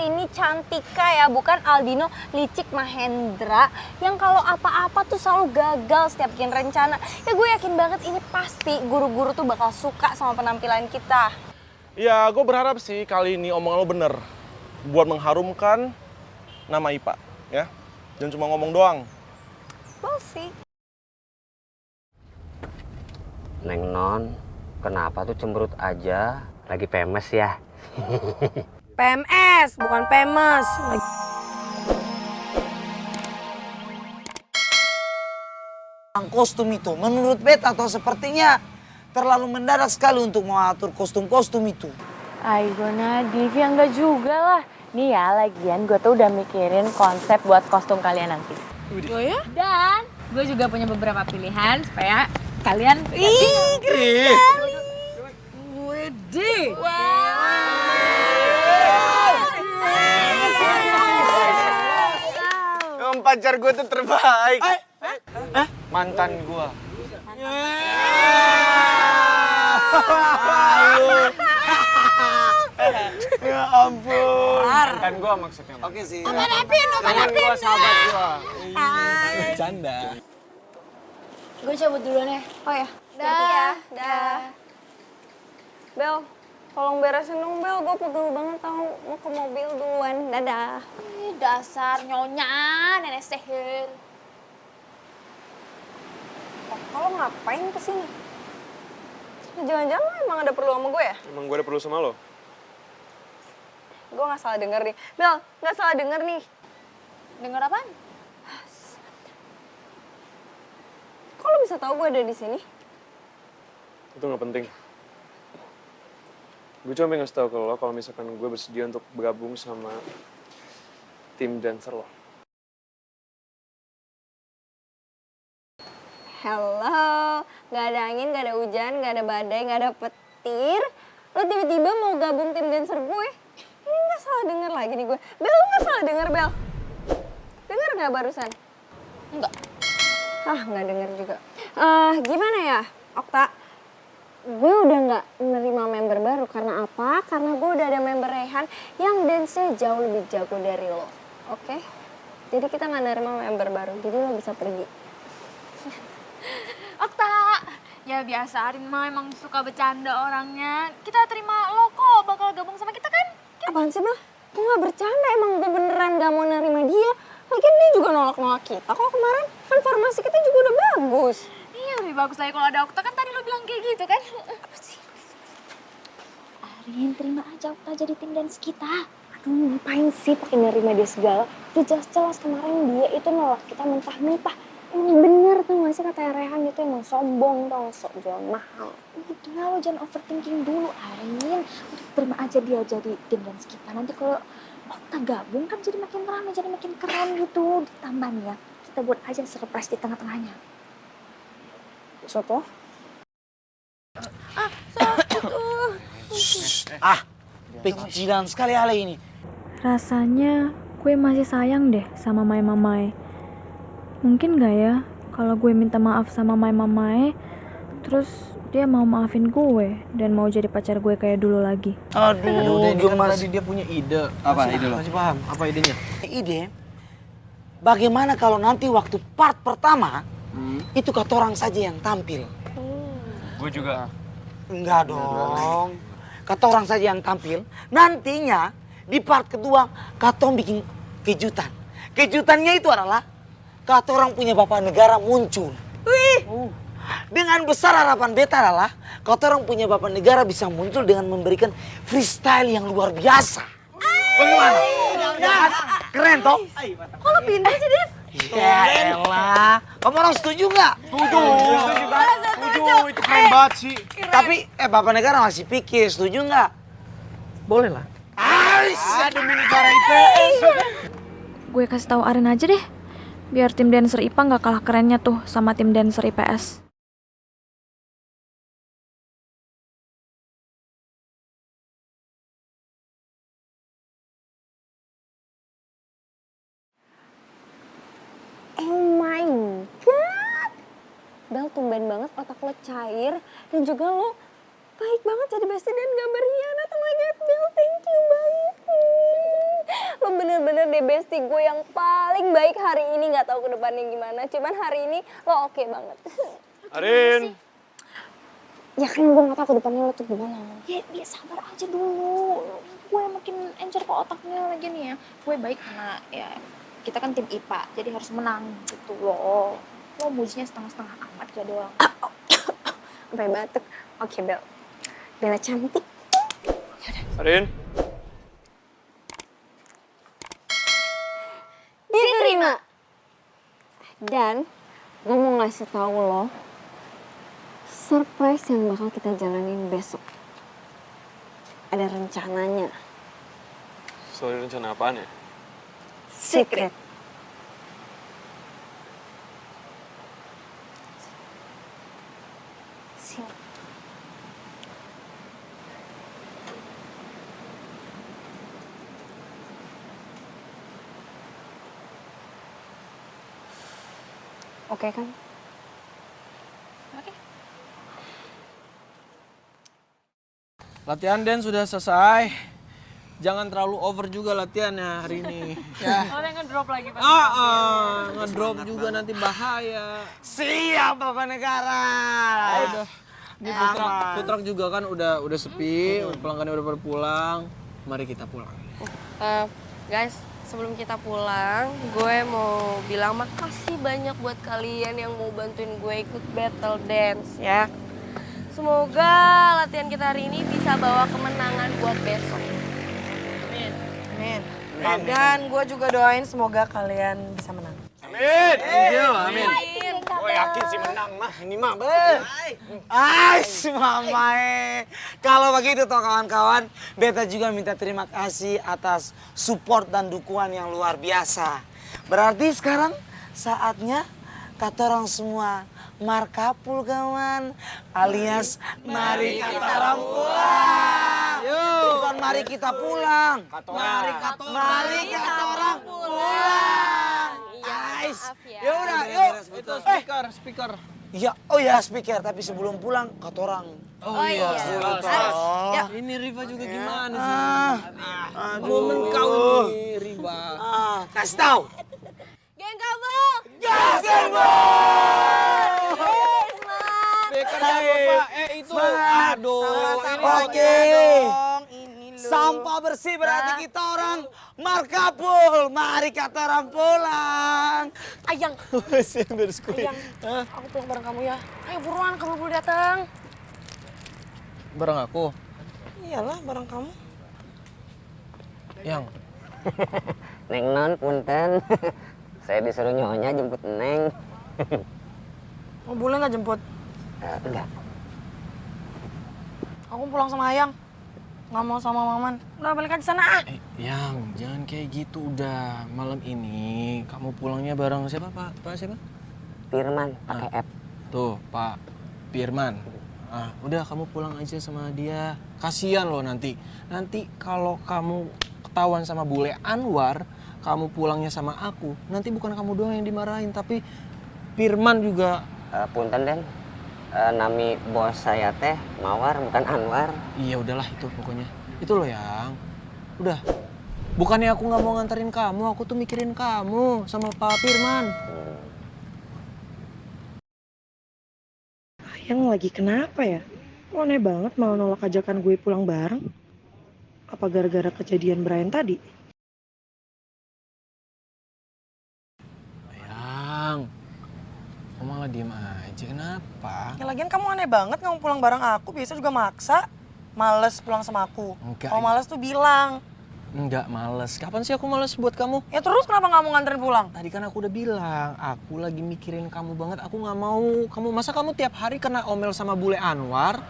ini Cantika ya, bukan Aldino Licik Mahendra yang kalau apa-apa tuh selalu gagal setiap bikin rencana. Ya gue yakin banget ini pasti guru-guru tuh bakal suka sama penampilan kita. Ya, gue berharap sih kali ini omongan lo bener. Buat mengharumkan nama IPA, ya. Jangan cuma ngomong doang. We'll see. Neng Non, kenapa tuh cemberut aja? Lagi PMS ya? PMS, bukan PMS. Kostum itu menurut beta atau sepertinya terlalu mendadak sekali untuk mengatur kostum-kostum itu. Aigo Nadif, ya enggak juga lah. Nih ya, lagian gue tuh udah mikirin konsep buat kostum kalian nanti. Oh ya? Dan gue juga punya beberapa pilihan supaya kalian... Ih, keren sekali. Wede. Pacar gue tuh terbaik. Mantan gue. Ya ampun. Mantan gue maksudnya. Oke sih. Teman gue, sahabat gue. Bercanda. Gue cabut duluan ya. Oh ya, dah. Dah. Bel, tolong beresin dong Bel, gue pegel banget tau mau ke mobil duluan. Dadah. Ih, dasar nyonya, nenek sihir. Kalau ngapain kesini? Jangan-jangan lo emang ada perlu sama gue ya? Emang gue ada perlu sama lo? Gue gak salah denger nih. Bel, gak salah denger nih. Denger apaan? Kok lo bisa tahu gue ada di sini? Itu gak penting. Gue cuma pengen ngasih tau ke lo kalau misalkan gue bersedia untuk bergabung sama tim dancer lo. Hello, gak ada angin, gak ada hujan, gak ada badai, gak ada petir. Lo tiba-tiba mau gabung tim dancer gue? Ini gak salah denger lagi nih gue. Bel, lo gak salah denger, Bel. Denger gak barusan? Enggak. Gak denger juga. Gimana ya, Okta? Gue udah gak menerima member baru. Karena apa? Karena gue udah ada member Rehan yang dance-nya jauh lebih jago dari lo. Oke? Jadi kita gak nerima member baru. Jadi lo bisa pergi. Okta, ya biasa Arin mah emang suka bercanda orangnya. Kita terima lo kok bakal gabung sama kita kan? Apaan sih, Bel? Gue gak bercanda, emang gue beneran gak mau nerima dia. Lagian dia juga nolak-nolak kita kok kemarin. Kan formasi kita juga udah bagus. Iya, lebih bagus lagi kalau ada Okta kan tadi lo bilang kayak gitu kan? Apa sih? Arin, terima aja Okta jadi tim dance kita. Aduh, ngapain sih pakai nerima dia segala? Udah jelas-jelas kemarin dia itu nolak kita mentah-mentah. Emang bener tuh gak sih kata Rehan itu emang sombong tau, sok jual mahal. Udah lo jangan overthinking dulu Arin. Udah terima aja dia jadi tim dance kita. Nanti kalau Okta gabung kan jadi makin ramai, jadi makin keren gitu. Ditambah nih ya, kita buat aja surprise di tengah-tengahnya. Soto? Pecilan sekali Ale ini. Rasanya gue masih sayang deh sama Mai Mamae. Mungkin gak ya kalau gue minta maaf sama Mai Mamae, terus dia mau maafin gue dan mau jadi pacar gue kayak dulu lagi. Aduh, gue tadi dia punya ide. Apa ide lo? Masih paham, apa idenya? Ide, bagaimana kalau nanti waktu part pertama, itu katorang saja yang tampil. Gue juga. Enggak dong. Katorang saja yang tampil. Nantinya di part kedua, katorang bikin kejutan. Kejutannya itu adalah katorang punya bapak negara muncul. Wih. Dengan besar harapan beta adalah katorang punya bapak negara bisa muncul dengan memberikan freestyle yang luar biasa. Bagaimana? Ya, keren toh? Kok lo pindah sih, Dev? Ya elah. Kamu orang setuju nggak? Setuju, itu keren banget sih. Tapi bapak negara masih pikir, setuju nggak? Boleh lah. Demi negara IPS. Gue kasih tahu Arin aja deh, biar tim dancer IPA gak kalah kerennya tuh sama tim dancer IPS. Oh my god. Bel, tumben banget otak lo cair. Dan juga lo baik banget jadi bestie dan gak berkhianat. Oh my god, Bel, thank you banget. Lo bener-bener deh bestie gue yang paling baik hari ini. Gak tahu ke depannya gimana, cuman hari ini lo oke banget. Arin. Ya kan gue gak tahu ke depannya lo tuh gimana. Ya sabar aja dulu. Gue makin encer ke otaknya lagi nih ya. Gue baik karena ya kita kan tim IPA, jadi harus menang gitu loh. Lo mujinya setengah-setengah amat aja doang. Sampai batuk. Oke Bel. Bella cantik. Arin. Diterima. Dan gue mau ngasih tahu lo surprise yang bakal kita jalanin besok. Ada rencananya. Sorry, rencana apaan ya? Secret. Sini. Oke kan? Latihan dance sudah selesai. Jangan terlalu over juga latihannya hari ini. Ya. Soalnya ngedrop lagi pas. Ngedrop juga nanti bahaya. Siap Bapak Negara. Udah. Ini food truck juga kan udah sepi, pelanggannya udah pada pulang. Mari kita pulang. Guys, sebelum kita pulang, gue mau bilang makasih banyak buat kalian yang mau bantuin gue ikut battle dance ya. Semoga latihan kita hari ini bisa bawa kemenangan buat besok. Amin. Dan gue juga doain semoga kalian bisa menang. Amin. Amin. Gue yakin sih menang mah. Ini mah Ais, mamae. Kalau begitu toh kawan-kawan, beta juga minta terima kasih atas support dan dukungan yang luar biasa. Berarti sekarang saatnya katorang semua markapul kawan, alias mari katorang pulang. Bukan mari kita pulang. Mari katorang pulang. Guys, ya udah, yuk. Itu speaker. Ya, oh ya speaker, tapi sebelum pulang katorang. Oh iya. Ya. Ini Riva juga gimana sih? Momen kau nih, Riva. Kasih tahu. Geng kamu! Beker jago, Pak. Itu. Aduh, ini Oke. Ini loh. Sampah bersih berarti kita orang markapul. Mari kata orang pulang. Ayang, Ayang, aku pulang bareng kamu ya. Ayo buruan, kamu boleh datang. bareng aku. Iyalah, bareng kamu. Yang. Neng Non, punten. Saya disuruh nyonya jemput Neng. Oh, boleh nggak jemput? Enggak. Aku pulang sama Ayang. Nggak mau sama Maman. Udah balik aja sana. Yang, jangan kayak gitu udah. Malam ini kamu pulangnya bareng siapa, Pak? Pak siapa? Firman, pakai F. Tuh, Pak Firman. Udah kamu pulang aja sama dia. Kasian loh nanti. Nanti kalau kamu ketahuan sama bule Anwar, kamu pulangnya sama aku. Nanti bukan kamu doang yang dimarahin, tapi Firman juga. Punten Den. Nami bos saya teh Mawar bukan Anwar. Iya udahlah itu pokoknya. Itu loh Yang. Udah. Bukannya aku nggak mau nganterin kamu, aku tuh mikirin kamu sama Pak Firman. Ayang lagi kenapa ya? Kok aneh banget malah nolak ajakan gue pulang bareng. Apa gara-gara kejadian Brian tadi? Yang. Kok malah diem aja, kenapa? Ya lagian kamu aneh banget nggak mau pulang bareng aku. Biasa juga maksa. Males pulang sama aku. Enggak. Kalau males tuh bilang. Enggak males. Kapan sih aku males buat kamu? Ya terus kenapa nggak mau nganterin pulang? Tadi kan aku udah bilang, aku lagi mikirin kamu banget. Aku nggak mau masa kamu tiap hari kena omel sama bule Anwar?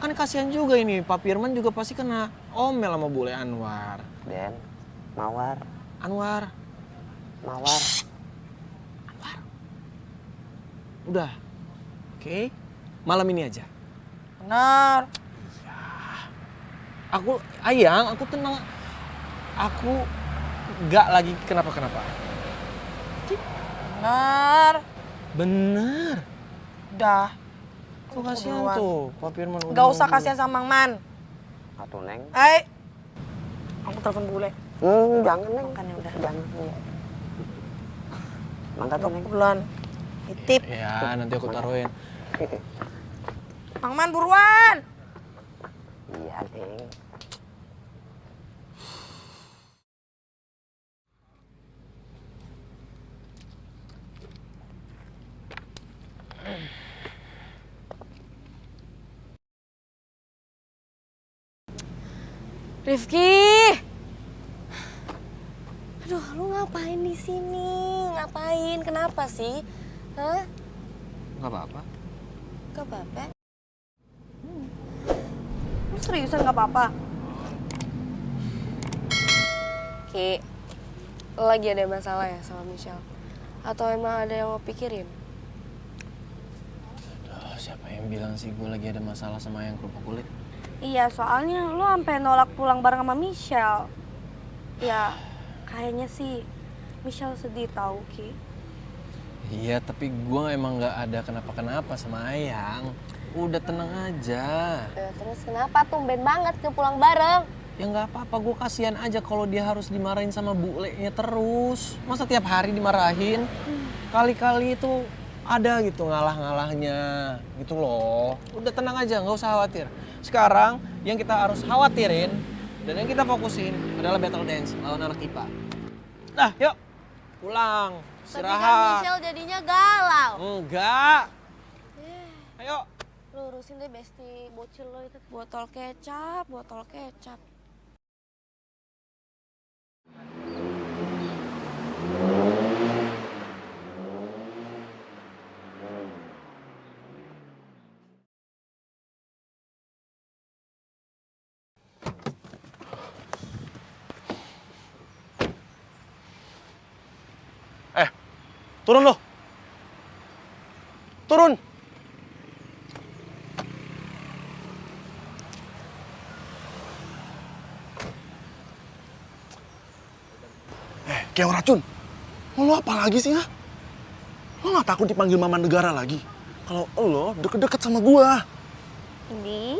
Kan kasihan juga ini, Pak Firman juga pasti kena omel sama bule Anwar. Den, Mawar, Anwar, Mawar. udah. Oke, malam ini aja. Benar. Ayang, aku tenang. Aku nggak lagi kenapa-kenapa. Benar. Bener. Udah. Kok kasihan tuh, Pak Firman udah Gak usah mau kasihan sama Mang Man. Atuh Neng. Aku telepon bule. Jangan Neng. Makannya udah. Jangan. Mangga tuh Neng. Bulan. Titip. Ya, nanti aku taruhin. Mang Man buruan. Iya Neng. Rifki. Aduh, lu ngapain di sini? Ngapain? Kenapa sih? Hah? Gak apa-apa. Gak apa-apa. Lu seriusan gak apa-apa? Ki, lo lagi ada masalah ya sama Michelle? Atau emang ada yang lo pikirin? Siapa yang bilang sih gue lagi ada masalah sama yang kerupuk kulit? Iya, soalnya lo sampai nolak pulang bareng sama Michelle. Ya, kayaknya sih Michelle sedih tahu, Ki. Iya, tapi gue emang gak ada kenapa-kenapa sama Ayang. Udah tenang aja. Terus kenapa tumben banget ke pulang bareng? Ya nggak apa-apa, gue kasihan aja kalau dia harus dimarahin sama bulenya terus. Masa tiap hari dimarahin? Kali-kali itu ada gitu ngalah-ngalahnya gitu loh. Udah tenang aja, nggak usah khawatir. Sekarang yang kita harus khawatirin dan yang kita fokusin adalah battle dance lawan anak IPA. Nah, yuk pulang, Tapi kan istirahat. Michelle jadinya galau. Enggak. Ayo. Lu urusin deh besti bocil lo itu. Botol kecap, botol kecap. Turun lo. Turun. Keong racun. Lo apa lagi sih, ha? Lo gak takut dipanggil mama negara lagi? Kalau lo deket-deket sama gua. Di,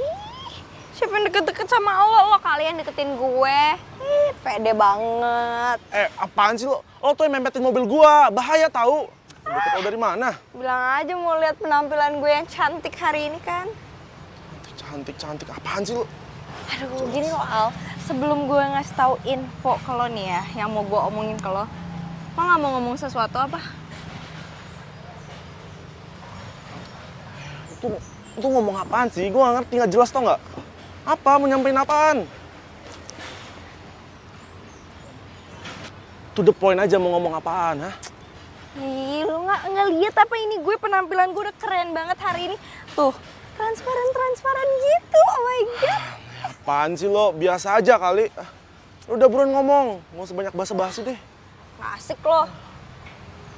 siapa yang deket-deket sama lo kalian deketin gue. Ih, pede banget. Apaan sih lo? Lo tuh yang mempetin mobil gua, bahaya tahu. Deket lo dari mana? Bilang aja mau lihat penampilan gue yang cantik hari ini kan. Cantik, apaan sih lo? Aduh, gini loh Al, sebelum gue ngasih tahu info ke lo nih ya, yang mau gue omongin ke lo nggak mau ngomong sesuatu apa? Itu ngomong apaan sih? Gue gak ngerti, gak jelas tau gak? Apa? Mau nyamperin apaan? To the point aja mau ngomong apaan, ha? Ih, lo nggak lihat apa ini gue penampilan gue udah keren banget hari ini. Tuh, transparan gitu, oh my god. Apaan sih lo? Biasa aja kali. Udah buruan ngomong, nggak usah banyak basa-basi deh. Nggak asik lo.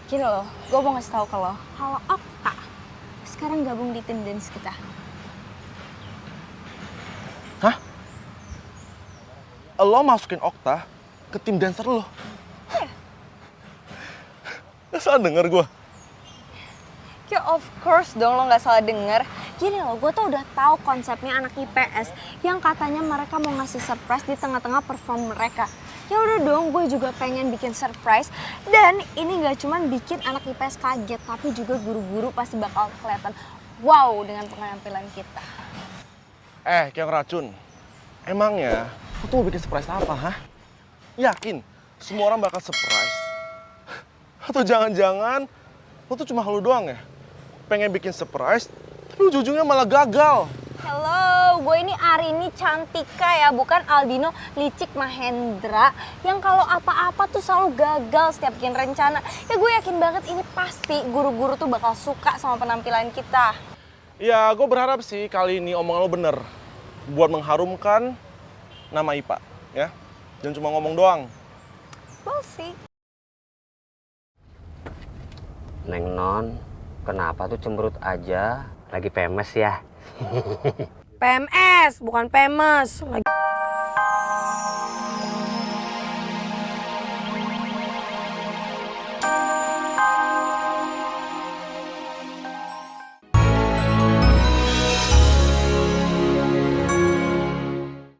Gini loh, gue mau ngasih tahu ke lo, kalau Okta sekarang gabung di tim dance kita. Hah? Lo masukin Okta ke tim dancer lo? Gak salah denger gue. Ya of course dong lo nggak salah denger. Gini loh, gue tuh udah tahu konsepnya anak IPS yang katanya mereka mau ngasih surprise di tengah-tengah perform mereka. Ya udah dong, gue juga pengen bikin surprise. Dan ini nggak cuma bikin anak IPS kaget, tapi juga guru-guru pasti bakal kelihatan wow dengan penampilan kita. Keong racun. Emangnya lo tuh mau bikin surprise apa, ha? Yakin semua orang bakal surprise? Atau jangan-jangan lo tuh cuma halu doang ya? Pengen bikin surprise, tapi ujung-ujungnya malah gagal. Hello, gue ini Arini Cantika ya, bukan Aldino Licik Mahendra yang kalau apa-apa tuh selalu gagal setiap bikin rencana. Ya gue yakin banget ini pasti guru-guru tuh bakal suka sama penampilan kita. Ya, gue berharap sih kali ini omongan lo bener. Buat mengharumkan nama IPA, ya. Jangan cuma ngomong doang. We'll see. Neng Non, kenapa tuh cemberut aja? Lagi PMS ya? PMS, bukan PMS. Lagi